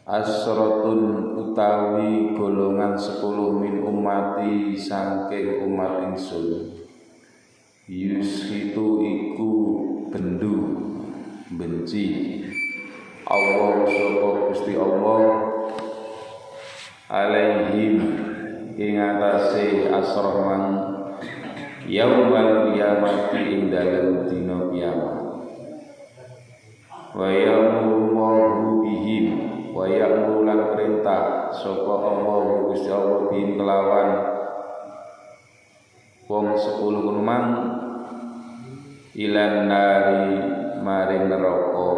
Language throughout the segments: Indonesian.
Asratun utawi golongan 10 min ummati saking umat ingsun. Yushitu iku bendu benci Allah sapa Gusti Allah alaihim ing atase asroman yaumal qiyamati ing dalem dina kiamat. Wa ya'muru bihim wa ya'muru lan perintah sapa Allah Gusti Allah bihim kelawan wong 10 kumang ilan nari maring neraka.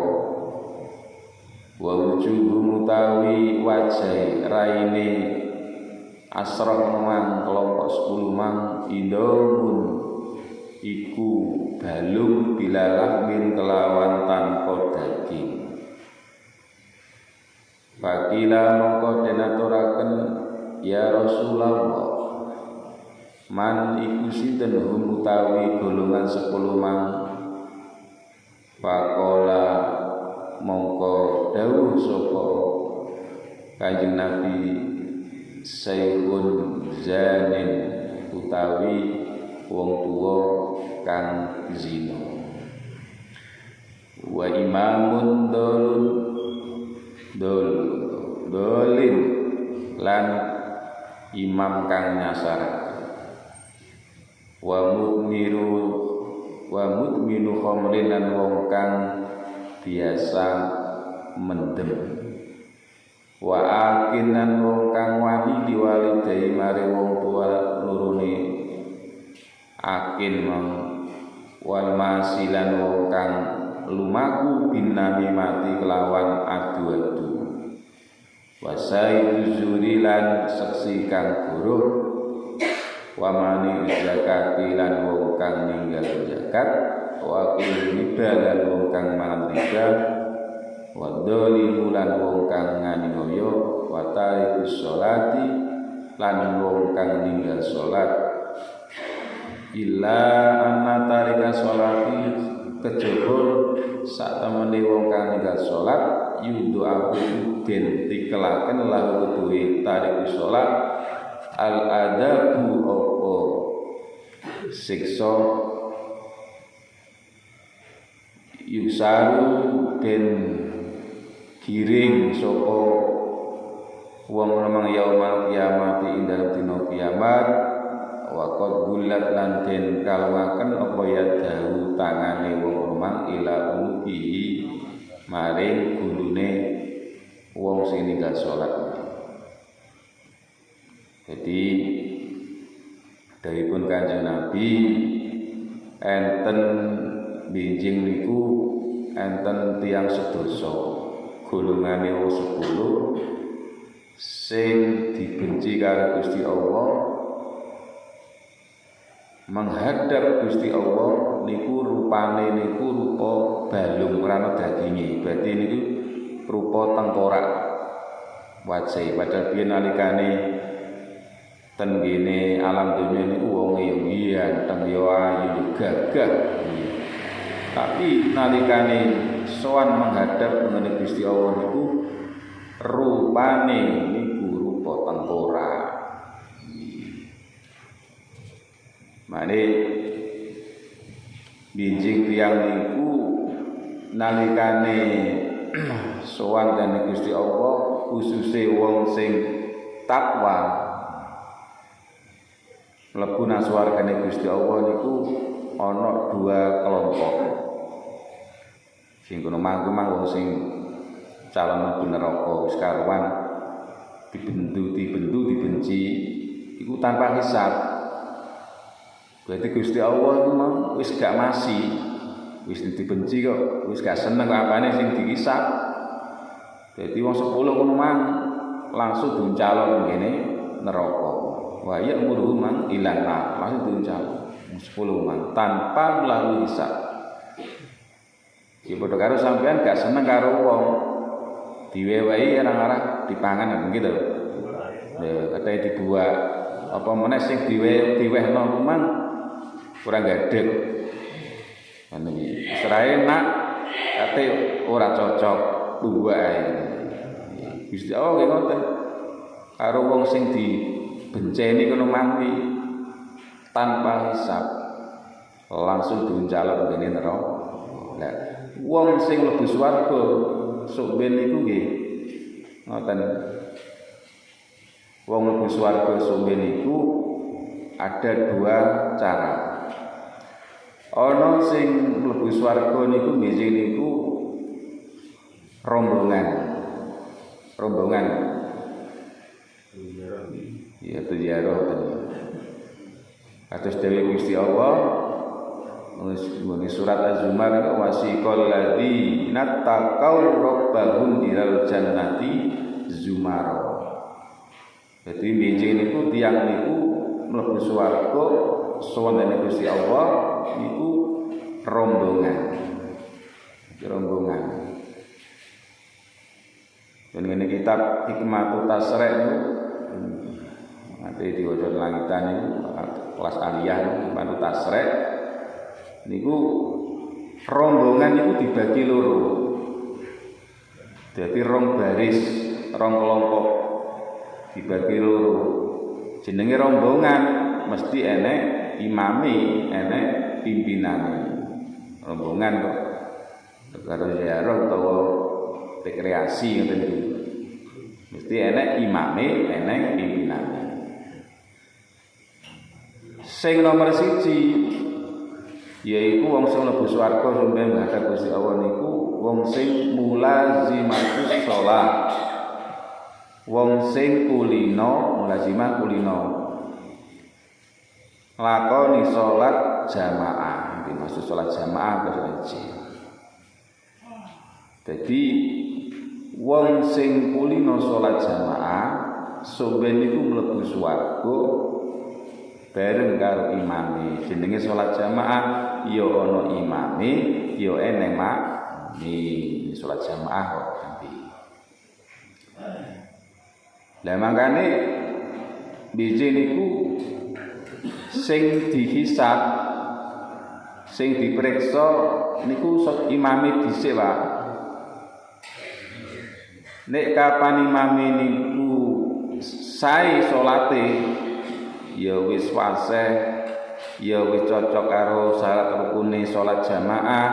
Wa wujuhum utawi wajah raine asrah mang kelompok 10 mang indamun iku balung bilalah min kelawan tanpa daging. Fakila mongko denaturaken ya Rasulullah man iku sinten hum utawi golongan 10 mang. Faqala mongko dawuh sapa Kanjeng Nabi sayyun zanin utawi wong tuwa kang zina wa imamun dolin lan imam kang nyasar wa mudminu khamrin lan wong kang biasa mendem wa akinan wong kang wani diwalidai mare wong tua lurune akin mang wal masilan wong kang lumaku binami mati kelawan adu-adu wasai zurilan seksi kang buruk wa mani zakati lan wong kang ninggal zakat wa qul lan wong kang mangan riba wa dzalimu lan wong kang nganiaya wa tarikus sholati lan wong kang ninggal salat illa anna tarika sholati kejaba sak temene wong kang ninggal salat yudu aku den dikelaken lahu duwe tarikus salat al adabu apa siksa yusaru den giring sapa wong lemang yaumal kiamati ing dalem dina kiamat wa qad gulat lan den kalwaken apa ya dahu tangane wong lemang ila unubihi maring gulune wong sing ninggal salat. Jadi daripun Kanjeng Nabi enten binjing niku enten tiyang sedoso golongane wong 10 sing dibenci karo Gusti Allah menghadap Gusti Allah niku rupane niku rupa balung ora daginge berarti niku rupa tengkorak wajah padahal biyen nalikane ten gene alam dunia niku wong yo ganteng yo ayu gagah. Tapi nalikane sowan menghadap mengenai Gusti Allah niku rupane niku rupa tengkorak. Mane binjing tiyang niku nalikane sowan dene Gusti Allah khususe wong sing takwa mlebu nang swargane Gusti Allah niku ana 2 kelompok. Sing kono mangku-mangku wong sing calon mlebu neraka wis karuan dibenci iku tanpa hisab. Berarti Gusti Allah iku wis gak masih, wis dibenci kok, wis gak seneng kok apane sing dihisab. Dadi wong 10 kono mang langsung diuncalon ngene neraka. Wa ya'muru man ilan nar, langsung diuncalon 10 man tanpa melalui hisab. Iki padha karo sampean gak seneng karo wong diwewehi arang-arang dipangan gitu. Lha katanya dibuat apa meneh sing diwehno kumang kurang gadeg. Ngono iki. Serae nak kate ora cocok buae. Gusti Allah nggih ngoten. Karo wong sing dibenceni kono mangki tanpa hisab langsung diuncalon ngene neraka. Lah wong sing mlebu swarga sok ben niku nggih ngoten. Wong mlebu swarga sok ben niku ada dua cara. Ana sing mlebu swarga niku nggih niku rombongan. Ya ziarah tadi. Atas dewi Gusti Allah muni surat Az-Zumar wasiqal ladzina taqaw rabbahum ilal jannati zumara. Jadi benjing niku tiyang niku mlebu swarga sowan Gusti Allah niku rombongan. Dan ini kitab Hikmatut Tasrek itu nanti diwaca langitan itu kelas aliyah Hikmatut Tasrek niku rombongan itu dibagi loro. Jadi rong baris, rong kelompok dibagi loro. Jenenge rombongan mesti enek imami, enek pimpinane. Rombongan kok karo ziarah utawa rekreasi ngoten iki. Mesti enek imame, enek pimpinane. Sing nomor 1 yaiku wong sing mlebu swarga sampeyan ngadhep Gusti Allah niku wong sing mulazimatus shalah. Wong sing kulino, mulazimah kulino. Lakoni salat jamaah, dimaksud salat jamaah berhaji. Jadi wong sing kulino salat jamaah sampeyan niku mlebu swarga bareng karo imame. Jenenge salat jamaah ya ana imame, ya eneng makmumi. Salat jamaah kok nanti. Lah mangkane biji niku sing dihisab, sing diperiksa niku imame dhisik, Pak. Nek kapan imame niku sae salate ya wis fasih, ya wis cocok karo syarat rukune salat jamaah.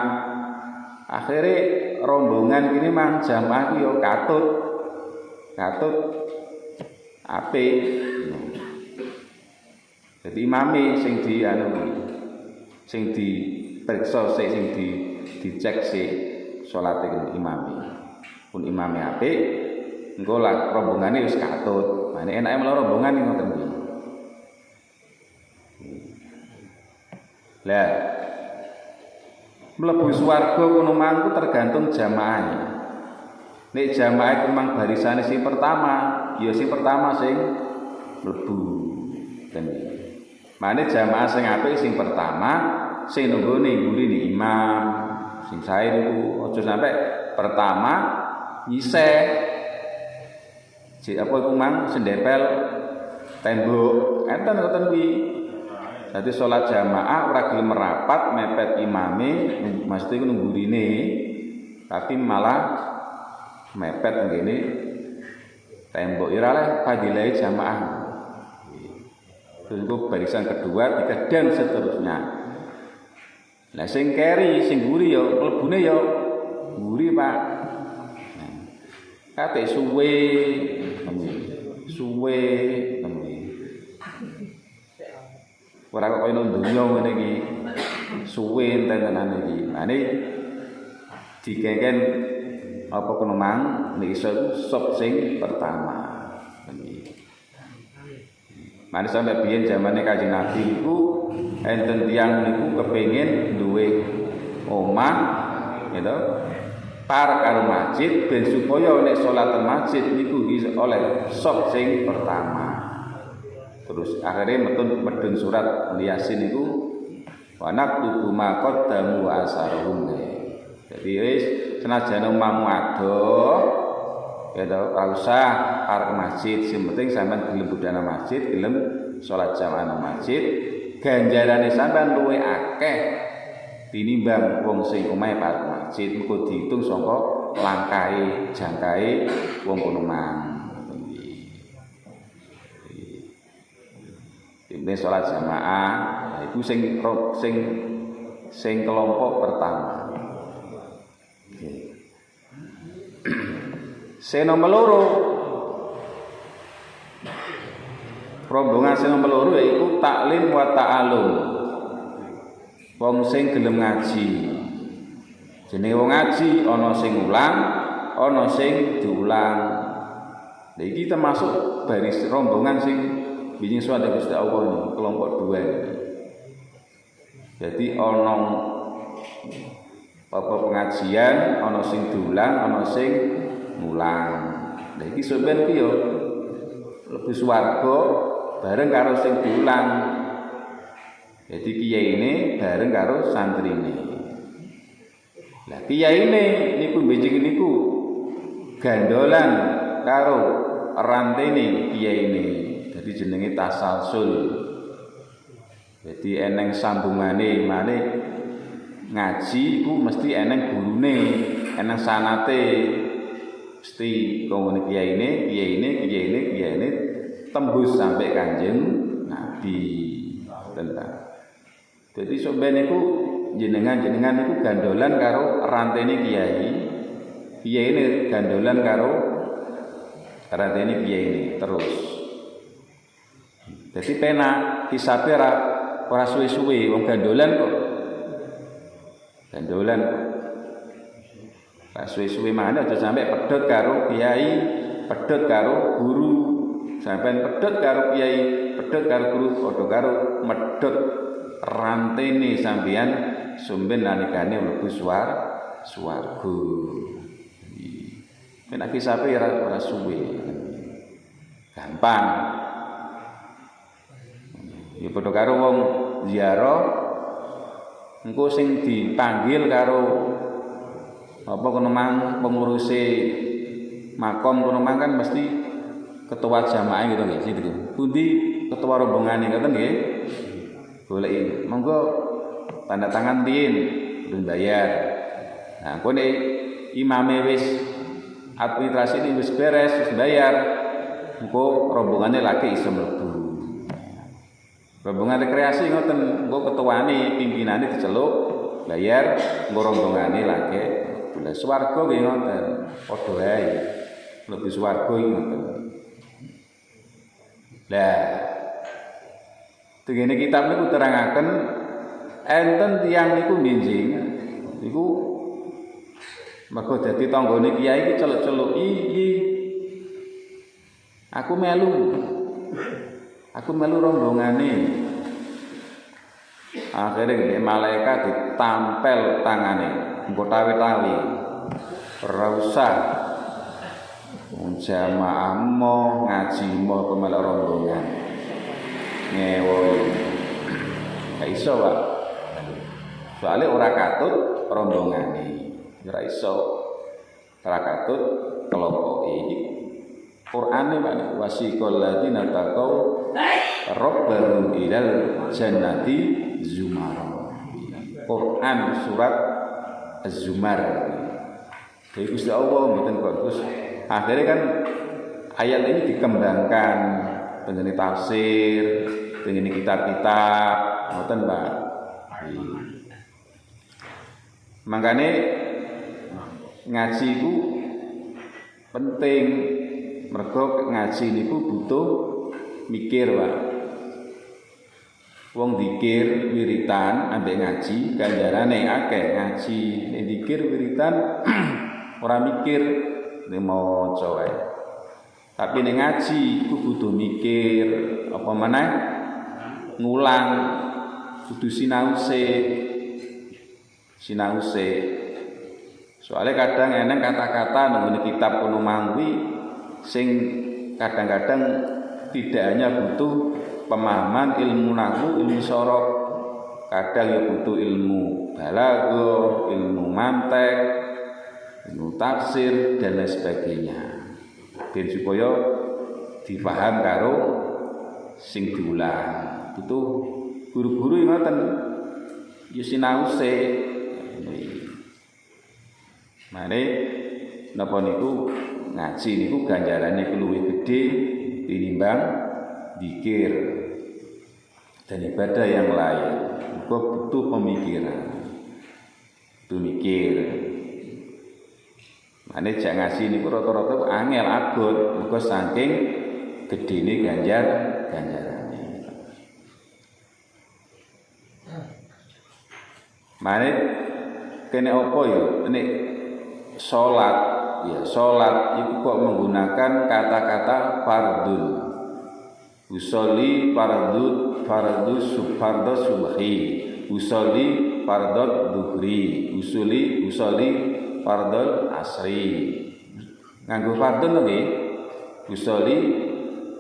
Akhire rombongan kene mang jamaah ki ya katut apik. Jadi imame sing sing diperiksa sing dicek sik salate imame. Pun imame apik, engko lah rombongane wis katut. Mane enake mlaku rombongan iki ngoten iki. Lah mlebu swarga kono mangku tergantung jamaahe. Nek jamaah memang barisane sing pertama, ya sing pertama sing mlebu. Mane jamaah sing apik sing pertama, sing nunggone ngguri imam, sing sae niku aja sampe pertama nyiseh. Jek apa iku mang sendepel tembok. Enten ngoten kuwi. Dadi salat jamaah ora gelem merapat mepet imame, mesti iku nunggurine, tapi malah mepet ngene tembok ora oleh fadilah jamaah. Terus barisan kedua, ketiga dan seterusnya. Lah sing keri, sing guri ya mlebune ya guri, Pak. Kate suwe ora kok koyo donya ngene iki. Suwe tenan iki. Mane dikengken apa kono mang nek iso sop sing pertama. Mane sampe biyen zamane Kanjeng Nabi niku enten tiyang niku kepengin duwe omah gitu. Par karo masjid ben supaya nek salat teng masjid niku iso oleh sop sing pertama. Terus akhirnya medun surat Yasin niku wa naktubu ma qaddamu wa asaruhum. Jadi wis senajan omahmu adoh ya ora usah arep masjid, sing penting sampean gelem budhana masjid, gelem salat jamaah nang masjid, ganjarane sampean luwih akeh tinimbang wong sing omahe parek masjid, mengko diitung saka langkahe jangkahe wong kono mang. Ini sholat jamaah, nah, itu sing kelompok pertama. Sing nomor loro, rombongan sing nomor loro yaiku taklim wa ta'alum. Wong sing gelem ngaji. Jenenge wong ngaji ana sing ulang, ana sing diulang. Nah iki termasuk baris rombongan sing bingung suara Gusti Allah ini, kelompok dua ini. Jadi ono apa pengajian, ono sing diulang, ono sing ngulang. Nah iki sampeyan ki yo lebih swarga bareng karo sing diulang. Jadi kiai ini bareng karo santri ini. Lah kiai ini niku benjing niku gandolan karo rantene kiai ini. Jadi jenenge tasalsul. Jadi eneng sambungane mane ngaji iku mesti eneng gurune, eneng sanate. Mesti kongone kiai ini tembus sampai Kanjeng Nabi. Tentang. Jadi sampeyan niku jenengan niku gandolan karo rantene kiai. Kiai ini gandolan karo rantene kiai ini terus. Jadi penak hisabe ora suwe-suwe wong gandolan kok. Gandolan ora suwe-suwe mana aja sampai pedhot karo kiai, pedhot karo guru, sampean pedhot karo kiai, pedhot karo guru, padha karo medhot rantene sampeyan sumben nalikane mlebu swarga. Penak hisabe ora suwe. Gampang. Ya padha karo wong ziarah engko sing dipanggil karo apa kono mang penguruse makom kono mang kan mesti ketua jamaah gitu nggih gitu. Pundi ketua rombongane ngoten nggih. Goleki monggo tanda tangan din belum bayar. Nah kone imame wis administrasi ini wis beres wis bayar engko rombongane lagi iso mlebu. Rombongan rekreasi ngoten, engko ketuane pimpinane diceluk, bayar, engko rombongane lagi. Lah swarga nggih ngoten, padha wae. Lebih swarga ngoten. Lah tengene kitab niku terangaken enten tiyang niku minjing niku mergo dadi tanggane kiai iki celuk-celuk iki. Aku melu rombongane. Akhirnya malaikat ditampel tangane, engko tawi-tawi. Ora usah jamaah mo ngaji mo kemelok rombongan. Ngewoy. Gak iso, Pak. Soalnya ora katut rombongane. Ora iso. Ora katut kelompoke. Qur'ane Pak wasiqal ladzina taqau rabbahum ilal jannati zumar. Quran surat Az-Zumar. Jadi Gusti Allah mboten kok terus akhirnya kan ayat ini dikembangkan dengan tafsir, dengan kitab-kitab, ngoten Pak. Makane ngaji itu penting. Mergo ngaji niku butuh mikir, Pak. Wong zikir wiritan ambek ngaji ganjarane akeh. Ngaji nek zikir wiritan ora mikir nek maca wae. Tapi nek ngaji iku butuh mikir, apa meneh ngulang kudu sinause. Soalnya kadang eneng kata-kata nang kitab kuno mangwi sing kadang-kadang tidak hanya butuh pemahaman ilmu nahwu, ilmu sorok, kadang ya butuh ilmu balaghah, ilmu mantek, ilmu tafsir dan lain sebagainya. Ben supaya dipaham karo sing diulang. Butuh guru-guru yang ngoten ya sinause. Mane napa niku ngaji niku ganjarane luwih gedhe tinimbang zikir dan ibadah yang lain. Mergo butuh pemikiran. Butuh mikir. Mane jak ngaji niku rata-rata angel abot mergo saking gedene ganjarane. Mane kene apa ya? Nek salat itu kok menggunakan kata-kata fardun. Usolli fardu subhi. Usolli fardhu dhuhri. Usolli fardhu asri. Nganggo fardun to nggih. Usolli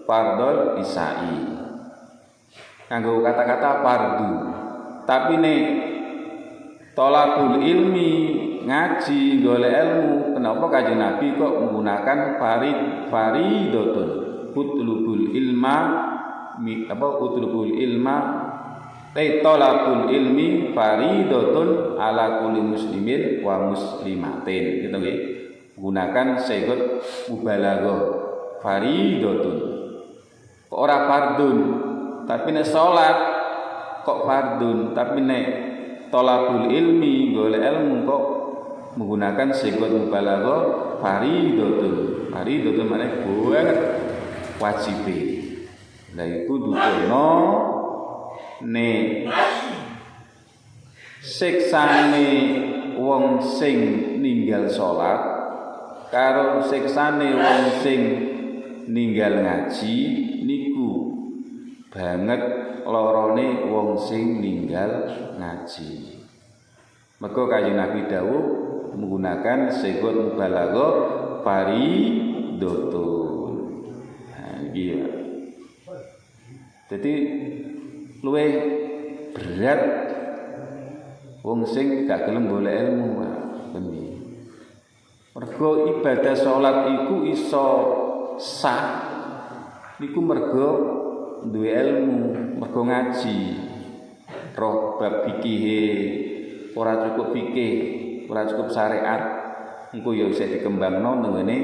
fardhu isai. Nganggo kata-kata fardu. Tapi nek tolabul ilmi ngaji golek ilmu, kenapa Kanjeng Nabi kok menggunakan faridotun? Utlubul tolabul ilmi faridotun ala kulli muslimin wa muslimatin. Gitu nggih. Gunakan sigot mubalaghah faridotun. Kok ora fardun, tapi nek salat kok fardun, tapi nek tolabul ilmi golek ilmu kok menggunakan sigot mubalaghah faridotun. Faridotun maknane banget wajib. Lah iku dudono nek siksane wong sing ninggal salat karo siksane wong sing ninggal ngaji niku banget lorone wong sing ninggal ngaji. Mergo Kanjeng Nabi dawuh menggunakan sigot mubalaghah faridotun. Nah iki ya. Dadi luwih berat wong sing gak gelem golek ilmu. Mergo ibadah salat iku iso sah niku mergo duwe ilmu, mergo ngaji. Roh bab fikihe, ora cukup fikih, ora cukup syariat. Engko ya isih dikembangno ngene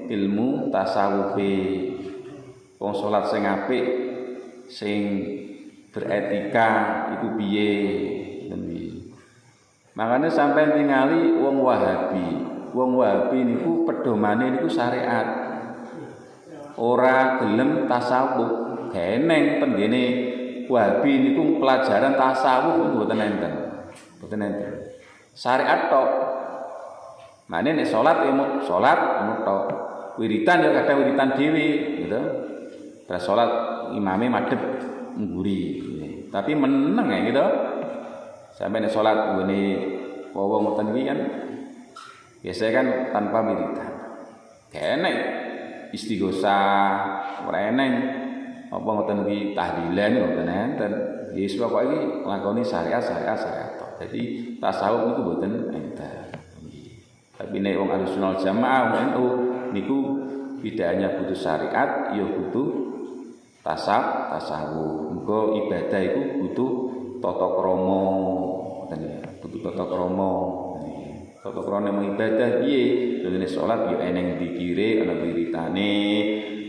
ilmu tasawufe. Wong salat sing apik, sing beretika iku piye? Makanya sampai ningali wong Wahabi. Wong Wahabi niku pedomane niku syariat. Ora gelem tasawuf. Geneng tengene Wahabi niku pelajaran tasawuf mboten enten. Mboten enten. Syariat tok. Mane nek salat ya salat tok. Wiritan ya kadang wiritan dhewe gitu. Terus salat imame madhep ngguri. Tapi meneng ya gitu. Sampai nek salat ngene wong ngoten iki kan biasanya kan tanpa wiritan. Kenek istighosah, ora eneng apa ngoten iki tahlilan ngoten enten. Wis pokoke iki nglakoni syariat. Jadi tasawuf niku mboten enten. Tapi nek wong Ahlussunnah Jamaah NU niku tidak hanya butuh syariat, ya butuh tasawuf. Muga ibadah iku butuh tata krama, butuh tata krama. Tata krama ibadah piye? Dene salat ya eneng dikire, ana wiritane,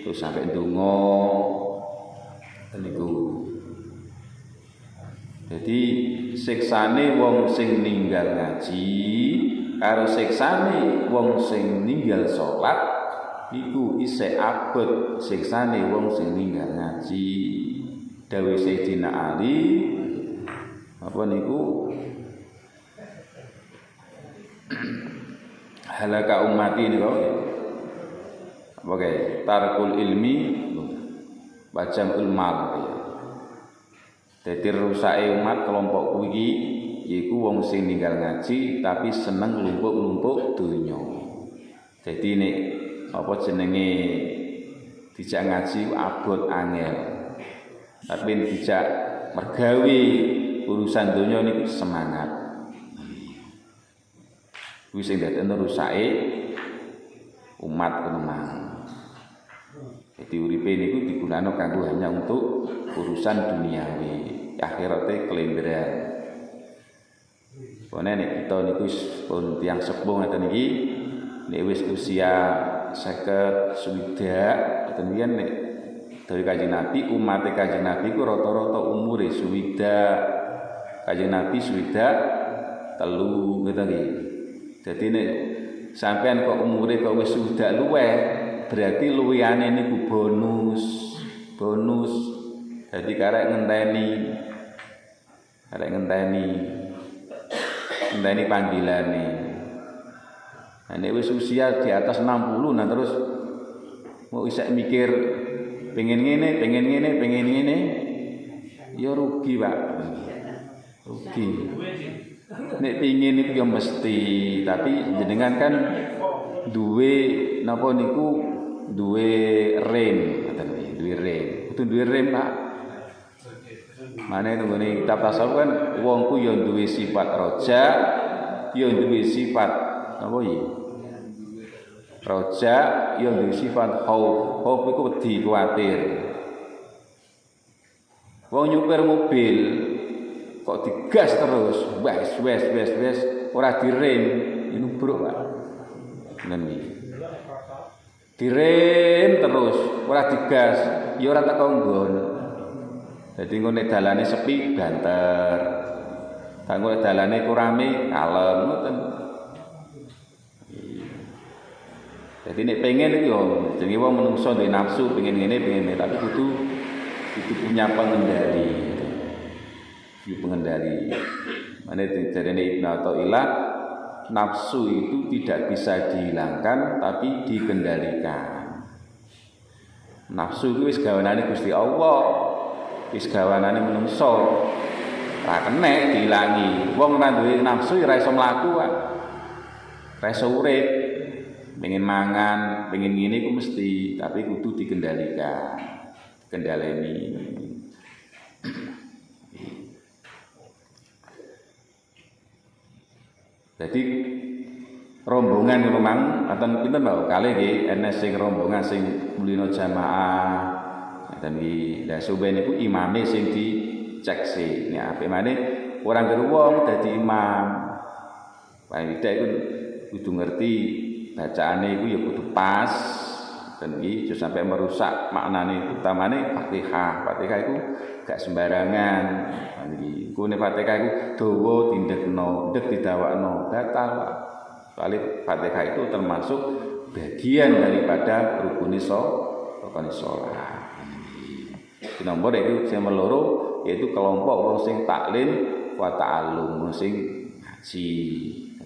terus sampai ndonga. Niku. Jadi siksane wong sing ninggal ngaji karo siksane wong sing ninggal salat iku isih abot siksane wong sing ninggal ngaji. Dawuh Sayyidina Ali apa niku halaka ummati niku oke tarkul ilmi bacam ulmal ya. Dadi rusake umat kelompok iki yaiku wong sing ninggal ngaji tapi seneng nglumpuk-lumpuk donya. Dadi nek apa jenenge dijak ngaji abot angel. Tapi dijak mergawe urusan donya niku semangat. Kuwi sing dadekno rusake umat kenemang. Jadi uripe niku digunakno kanggo hanya untuk urusan duniawi, akhirate kelendheran. Pone nek kita niku pun tiyang sepuh ngeten iki nek wis usia 50 swidak kemudian nek dari Kanjeng Nabi umat Kanjeng Nabi ku rata-rata umure swidak Kanjeng Nabi swidak 3 ngoten nggih. Dadi nek sampean kok umure kok wis swidak luweh berarti luwihane niku bonus. Jadi karek ngenteni panggilane. Nek wis usia di atas 60 nah terus mau isek mikir pengen ngene ya rugi, Pak. Rugi. Nek pengin niku ya mesti, tapi jenengan kan duwe napa niku duwe rem, ngoten nggih, duwe rem. Kudu duwe rem, Pak. Mane nggone kitab tasawuf kan wong ku ya duwe sifat roja, ya duwe sifat apa iki? Roja, ya duwe sifat khauf. Khauf iku wedi, kuwatir. Wong nyupir mobil kok digas terus, wes ora direm, ini nubruk, Pak. Ngene iki. Direm terus, ora digas, ya ora teko nggon. Dadi ngene dalane sepi banter. Tanggo dalane kurame kalem ngoten. Jadi nek pengen iki yo jenenge wong menungso duwe nafsu pengen ngene tapi kudu punya pengendali. Mane dijarene Ibnu Athaillah nafsu itu tidak bisa dihilangkan tapi dikendalikan. Nafsu itu wis gawanane Gusti Allah, wis gawanane menungso. Ora kenek diilangi. Wong ora duwe nafsu ora iso mlaku, Pak. Ora iso urip. Pengen mangan, pengen ngene iku mesti, tapi kudu dikendalikan. Kendaleni. Jadi rombongan memang aten pinten Pak kalih nggih enes sing rombongan sing mulino jamaah. Dan iki la suben niku imame sing dicek sih. Nek apik maneh ora ngger wong dadi imam. Paling iku kudu ngerti bacaane iku ya kudu pas. Dan iki aja sampai merusak maknane utamane Fatihah. Fatihah iku gak sembarangan. Iki kune Fatihah iku dawa tindekno, ndek didawakno, batal, Pak. Soalnya Fatihah itu termasuk bagian daripada rukun salat. Di nomor itu yang meloro yaitu kelompok wong sing taklim wa ta'allum, sing ngaji.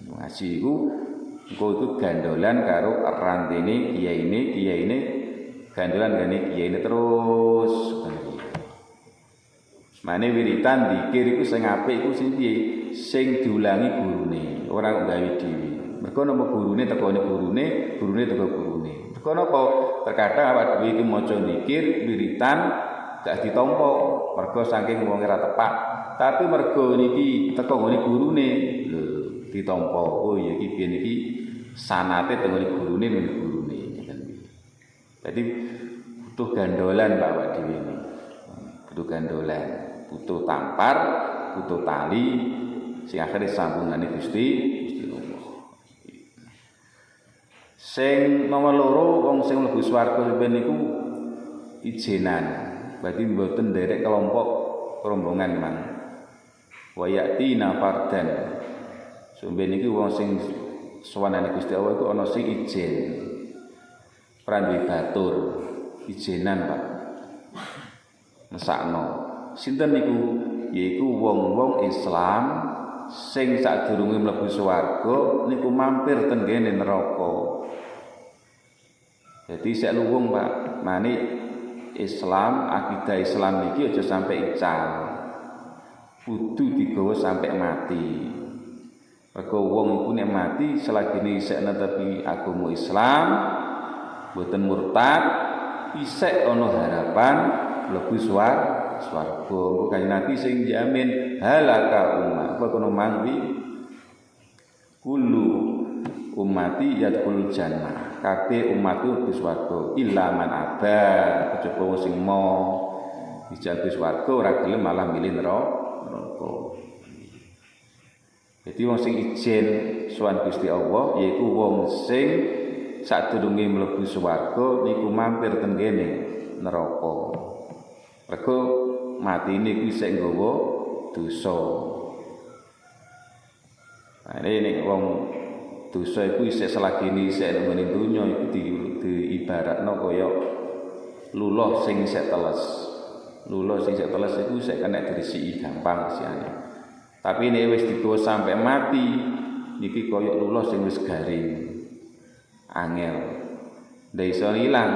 Ngaji iku engko itu gandolan karo rantene kiyaine gandolan gane kiyaine terus. Mane wiritan dikir iku sing apik iku sing piye? Sing diulangi gurune, ora gawe dhewe. Mergo napa gurune tekone gurune teko gurune. Mergo napa? Terkadang awak dhewe iki maca zikir wiritan gak ditampa, mergo saking wong ora tepak. Tapi mergo niki teko ngene gurune, lho ditampa. Oh ya iki piye niki sanate teko gurune ngeten iki. Jadi butuh gandolan Pak awak dhewe iki. Butuh gandolan, butuh tampar, butuh tali sing akhire sambungane Gusti Allah. Sing nomor loro wong sing mlebu swarga niku ijenan. Berarti mboten nderek kelompok rombongan man. Wa yatina fardan. Sumben iki wong sing sowanane Gusti Allah iku ana sing ijen. Ora duwe batur, ijenan, Pak. Mesakno. Sinten niku? Yaiku wong-wong Islam sing sadurunge mlebu swarga niku mampir ten kene neraka. Jadi sik luwung, Pak. Mane Islam, akidah Islam niki aja sampai ical. Kudu digawa sampai mati. Mergo wong iku nek mati selagine isih netepi agama Islam, mboten murtad, isih ana harapan mlebu swarga. Kanjeng Nabi sing jamin halaka umat. Apa kono mangwi kullu ummati yadkhulul jannah. Kabeh umatku mlebu swarga illa man aba, kejaba wong sing mau dijal swarga ora gelem malah milih neraka. Jadi wong sing ijen sowan Gusti Allah yaiku wong sing sadurunge mlebu swarga niku mampir teng kene neraka. Mergo matine kuwi sing nggawa dosa. Nah, ini wong dosa iku isih selagine isih nang donya iku diibaratno kaya luluh sing isih teles. Luluh sing isih teles iku isih kena diresiki gampang siane. Tapi nek wis digawa sampai mati iki kaya luluh sing wis garing. Angel. Ndak iso ilang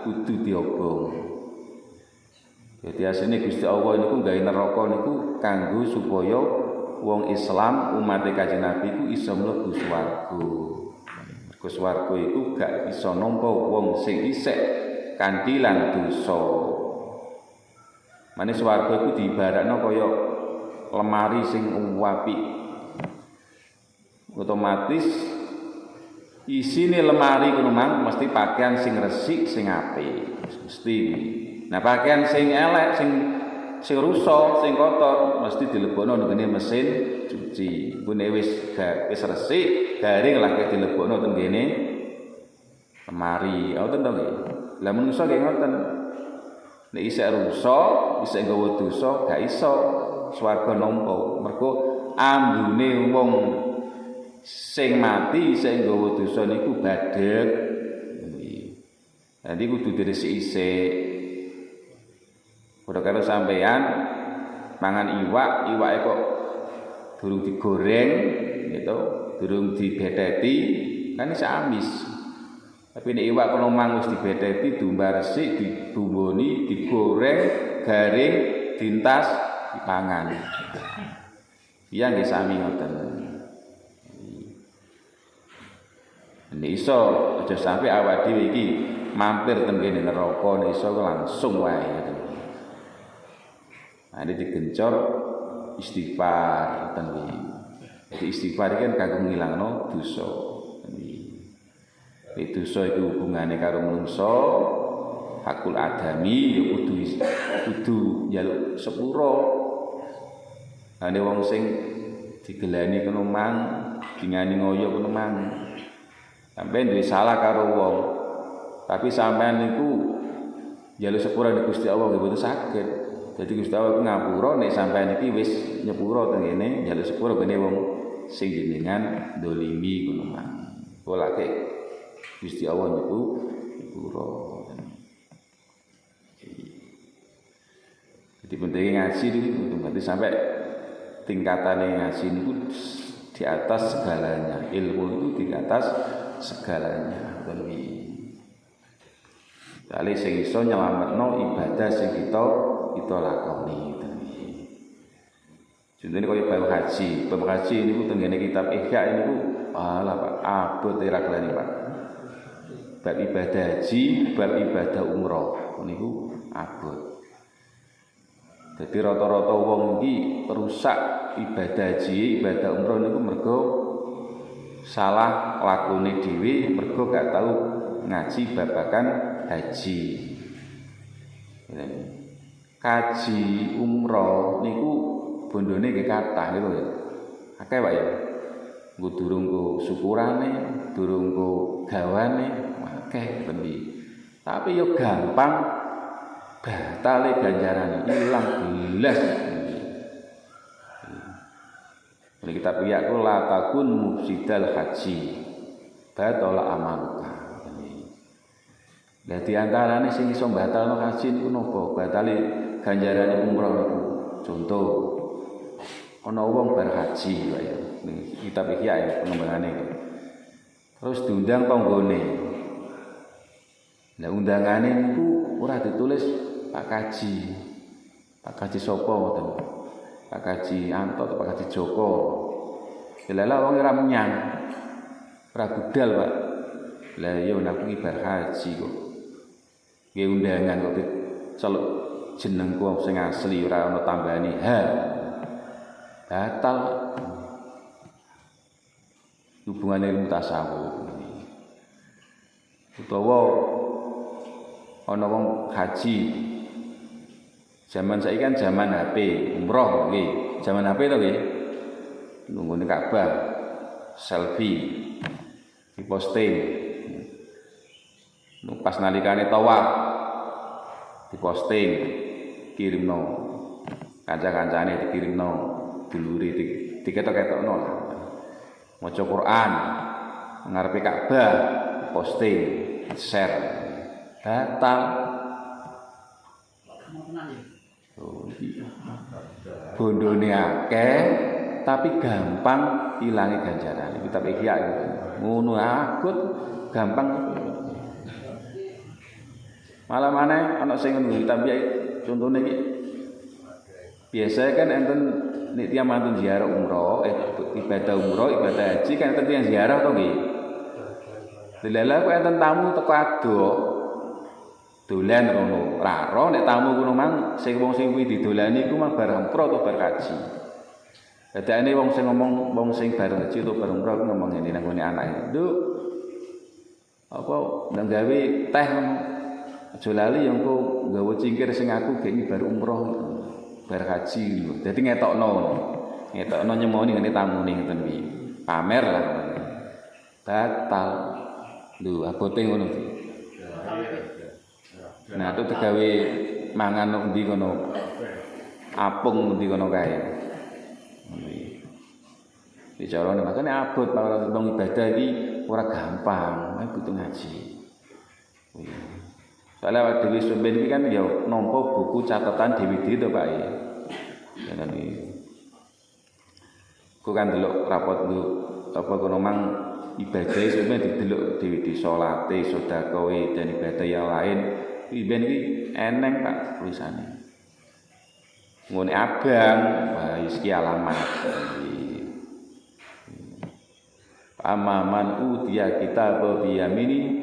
kudu diobong. Jadi asline Gusti Allah niku gawe neraka niku kanggo supaya wong Islam umat Kanjeng Nabi iku iso mlebu swarga. Mergo swarga iku gak iso nampa wong sing isih kanthi lan dosa. Mane swarga iku diibaratno kaya lemari sing apik. Otomatis isine lemari kuwi mang mesti pakaian sing resik sing apik. Mesti. Nah, pakaian sing elek sing rusak, sing kotor mesti dilebokno nang ngene mesin cuci. Ku nek wis resik, garing lagi dilebokno teng kene lemari. Ngoten to nggih. Lah menungso nggih ngoten. Nek isih rusak, isih nggawa dosa, gak iso swarga nampa. Mergo ambune wong sing mati sing nggawa dosa niku badhek. Jadi kudu diresiki. Ora karo sampean mangan iwake kok durung digoreng gitu, durung dibetheti, kan iso amis. Tapi nek iwak kono mang wis dibetheti, diumbar resik, dibumboni, digoreng, garing, dintas, dipangan. Iya nggih sami ngoten. Nek iso aja sampe awak dhewe iki mampir teng kene neraka, nek iso langsung wae. Nah, ini digencor istighfar tadi. Jadi istighfar kan kanggo ngilangno dosa. Jadi dosa itu hubungane karo manungsa, hakul adami ya kudu njaluk sepuro. Ane wong sing digelani kena mang, dingani ngoyo kena mang. Sampeyan duwe salah karo wong. Tapi sampean niku njaluk sepuro di Gusti Allah nggih boten saged. Jadi Gusti Allah ku ngapura nek sampeyan iki wis nyepuro teng kene njaluk sepuro kene wong sing jenengan dolimi ngono mah. Polake Gusti Allah nyepuro. Jadi pentingnya ngaji itu berarti sampai tingkatannya ngaji itu di atas segalanya. Ilmu itu di atas segalanya. Kali sing iso nyelametno ibadah sing kita lakoni. Contohnya kaya bab haji niku tenggene kitab Ihya niku alah Pak, abot ora kelani Pak. Bab ibadah haji, bab ibadah umroh niku abot. Jadi rata-rata wong iki rusak ibadah haji, ibadah umroh niku mergo salah lakune dhewe, mergo gak tau ngaji babagan haji. Kaji umroh niku bondone nggih kathah niku ya. Akeh Pak ya. Nggo durung go syukurane, durung go gawane, akeh tendi. Tapi yo gampang batale ganjarane ilang belas. Ini kita piyak ku la takun mufsidal haji. Batala amaluka. Lah di antarane sing iso batalno haji niku napa? Batale ganjarane umroh niku. Contoh ana wong bar haji wae. Kitab Ihya ya pengembangane. Terus diundang tanggane. Lah undangane niku ora ditulis Pak Kaji. Pak Kaji sapa ngoten? Pak Kaji Anto, Pak Kaji Joko. Lha wong ora menyang. Ora budal, Pak. Lah ya aku iki bar haji kok. Nggih undangan kok celuk jenengku sing asli ora ana tambahane ha. Batal. Hubungane ilmu tasawuf. Utawa ana wong haji. Zaman saiki kan zaman HP, umroh nggih. Zaman HP to nggih. nunggone Ka'bah selfie diposting pas nalikane tawaf diposting kirimno kanca-kancane dikirimno dulure diketok-ketokno maca Quran ngarepe Ka'bah posting share batal bondone akeh tapi gampang ilangi ganjaran kitab Ihya gitu ngono akut gampang malah maneh ana sing ngono kitab Ihya contone iki biasa kan enten nek tiyang mantun ziarah umroh ibadah umroh ibadah haji kan enten tiyang ziarah to nggih lha kok enten tamu teko ado dolan ngono raro nek tamu ngono mang sing wong sing kuwi didolani iku mang bar umroh atau bar haji. Dadane wong sing ngomong wong sing bar haji atau bar umroh ngomong ngene nang ngene anake. Nduk apa nang gawe teh aja lali yo engko nggawa cingkir sing aku gek bar umroh bar haji. Dadi ngetokno nyemoni ngene tamune ngoten kuwi. Pamer lah. Batal. Lho abote ngono iki. Nah, itu tegawe mangan ndi kono. Apung ndi kono kae. Bicarane makane abot para wong ibadah iki ora gampang, butuh ngaji. Soale awake dhewe sampeyan iki kan ya nampa buku catatan DVD to, Pak. Ya iki. Ku kan delok rapot lu apa kono mang ibadah sampeyan didelok DVD salate, sedekahe dan ibadah yang lain. Iben iki eneng Pak tulisane. Ngene abang, wah iki alamat. Amaman utiya kitab bi yamini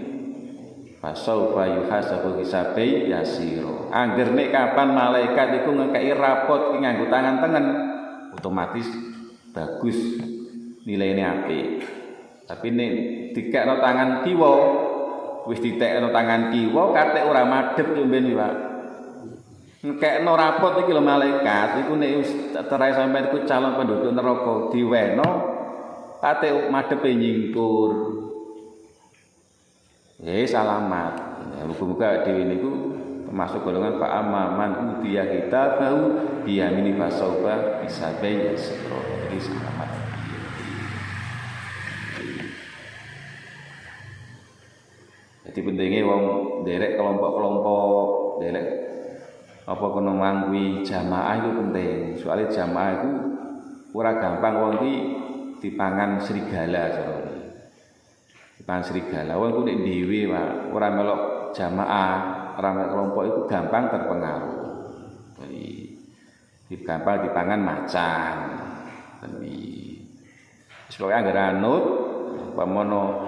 fasaufa yuhasabu hisabai yasiro. Angger nek kapan malaikat iku ngekeki rapot ki nganggo tangan tengen, otomatis bagus nilaine apik. Tapi nek dikekno tangan kiwa wis ditekno tangan kiwa katik ora madhep yo mben Pak. Ngekekno rapot iki lho malaikat iku nek wis terai sampeyan iku calon penduduk neraka diweno katik madhepe nyingkur. Salamat. Muga-muga dhewe niku termasuk golongan Pak Amaman udiya kita bau biyamini fasauba bisabai yasro. Iki selamat. Jadi pentingnya wong derek kelompok-kelompok, derek apa kono mangwi jamaah itu penting. Soalnya jamaah itu ora gampang wong iki dipangan serigala soalnya. Dipangan serigala. Wong ku nek dhewe Pak, ora melok jamaah, ora melok kelompok itu gampang terpengaruh. Jadi gampang dipangan macan. Tapi supaya anggere anut pamono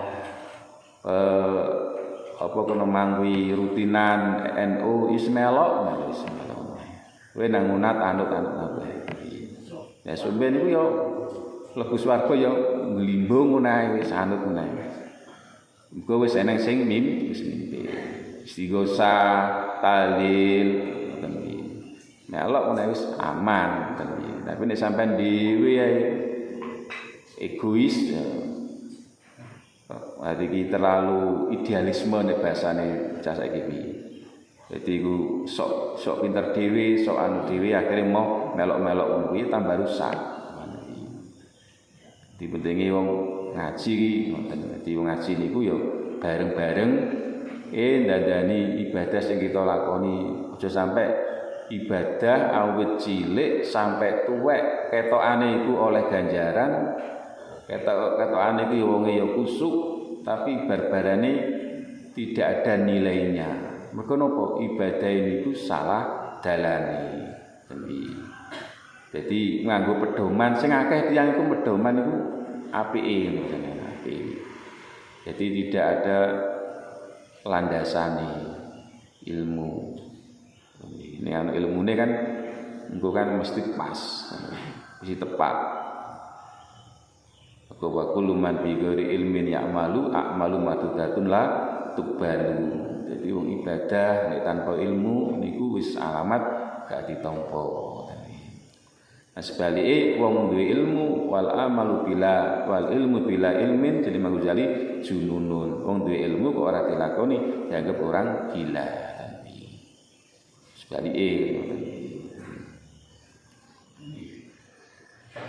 apa kono mangwi rutinan NU ismelok kowe nang ngunat anut-anut apa ya sampeyan niku yo mlebu swarga yo nglimbung ngono wis anut ngono muga wis eneng sing wis mimpi istighosa tahlil ngoten iki melok ngono wis aman ngoten iki tapi nek sampean dhewe egois Hari terlalu idealisme nih bahasane cah saiki iki. Jadi ku sok pinter dhewe, sok anu dhewe akhire mau melok-melok ngono kuwi tambah rusak. Dipentingi wong ngaji iki ngoten. Dadi wong ngaji niku ya bareng-bareng ndandani ibadah sing kita lakoni. Aja sampai ibadah awit cilik sampai tuwek ketokane iku oleh ganjaran. Ketokane iku wonge ya kusuk tapi barbarane tidak ada nilainya. Mergo napa ibadah niku salah dalane. Jadi nganggo pedoman sing akeh tiyang iku pedoman iku apike ngoten apike. Jadi tidak ada landasane ilmu. Ini anu ilmune kan engko kan mesti pas, mesti tepat. Wa kullu man bi ghairi ilmin ya'malu a'malu matudatun la tubalu. Jadi wong ibadah nek tanpa ilmu niku wis alamat gak ditampa. Sebalike wong duwe ilmu wal ilmu bila ilmin jadi Imam Ghazali jununun. Wong duwe ilmu kok ora dilakoni dianggap orang gila. Sebalike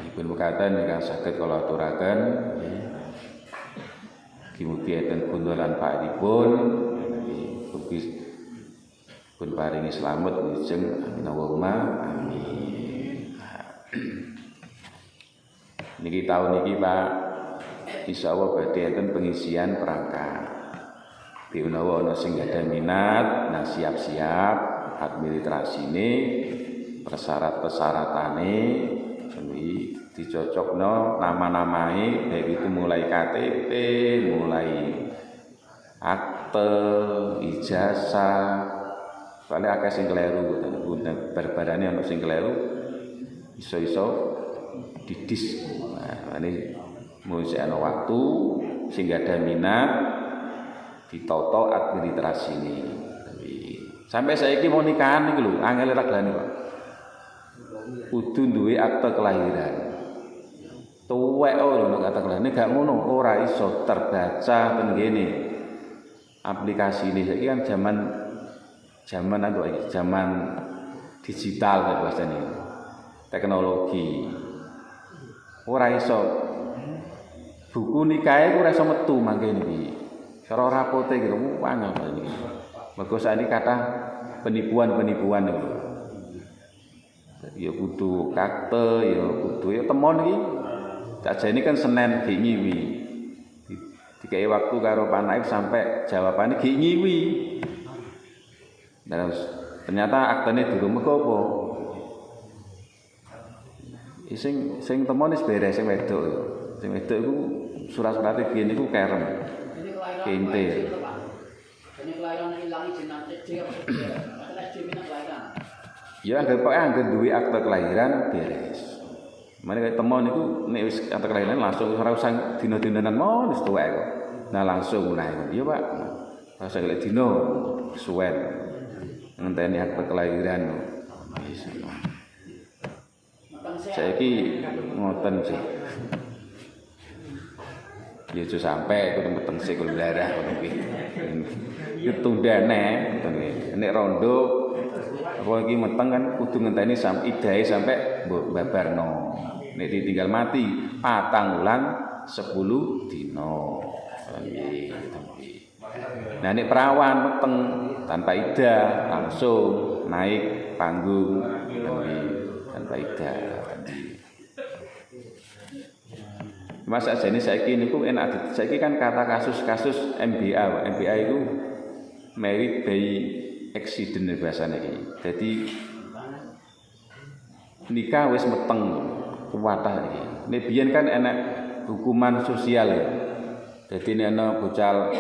dipun mekaten ingkang saged kula aturaken mugi enten kundulan paedipun mugi pun paringi slamet wijeng amin Allahumma amin. Niki tahun niki Pak insyaallah badhe enten pengisian perangkat. Menawa ana sing gadah minat, nah siap-siap administrasine, persyarat-persyaratane jadi dicocokno nama-namae baik itu mulai KTP, mulai akte, ijazah. Soalnya akeh sing kleru, barbarane ana sing kleru iso-iso didis. Nah, ini mesti ana waktu sing gadah minat ditoto administrasine. Sampai saiki mau nikahan iki lho, angel reglane kok. Kudu duwe akte kelahiran. Tuwek lho nek akte kelahiran gak ngono, ora iso terbaca ten kene. Aplikasi ini saiki kan zaman digital kok bahasane. Teknologi. Ora iso buku nikahe ora iso metu mangke niki. Cara rapote gitu angel iki. Mergo saiki kathah penipuan-penipuan niku. Ya kudu kakte, ya kudu ya temon iki. Sajane kan Senin gi ngiwi. Dikai waktu karo Pak Naib sampai jawabannya gi ngiwi. Dan ternyata aktene durung mergo apa? Sing temon wis beres sing wedok. Sing wedok iku surat-surate biyen niku kerem. Kente. Ini kelahiran ilang jeneng C ya anggere duwe akte kelahiran beres. Mane kaya temon niku nek wis akte kelahiran langsung ora usah dina-dinanan mon wis tuwek kok. Nah langsung menawa. Iya Pak. Ora usah golek dina suwen. Ngenteni akte kelahiran. Saiki ngoten sih. Ya aja sampai kudu meteng sik kula darah ngono kuwi. Ditundane ngoten iki. Nek rondo apa iki meteng kan kudu ngenteni idahe sampai mbok babarno. Nek ditinggal mati 4 wulan 10 dina. Nah nek perawan meteng tanpa idah langsung naik panggung tanpa idah. Masa jane saiki niku enak saiki kan kata kasus-kasus MBA. MBA itu married by accident bahasane iki. Dadi nikah wis meteng kuwatah iki. Nek biyen kan enak hukuman sosial ya. Dadi nek ana bocal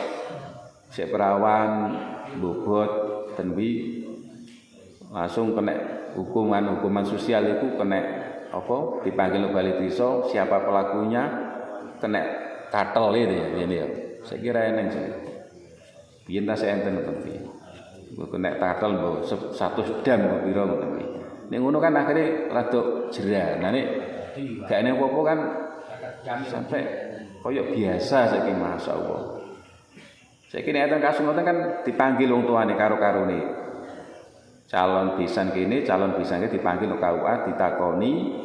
sik perawan bobot tenwi langsung kena hukuman sosial itu kena apa dipanggil balik desa siapa pelakunya kena katel itu ya ini ya. Saya kira eneng sih. Biyen ta enten penting. Kena katel mbok 1 dam mbok pira ngoten iki. Nek ngono kan akhire rada jera. Nah nek gak enek apa-apa kan sampai koyo biasa saiki masyaallah. Saiki nek enten kasus ngoten kan dipanggil wong tuane karo-karone. Calon pisan kene, calon pisan kene dipanggil KUA ditakoni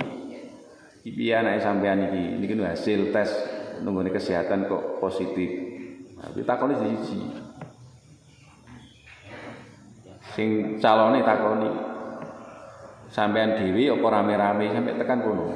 iki anake sampean iki hasil tes nunggone kesehatan kok positif. Nah, ditakoni siji. Sing calone takoni sampean dhewe apa rame-rame sampai tekan kono.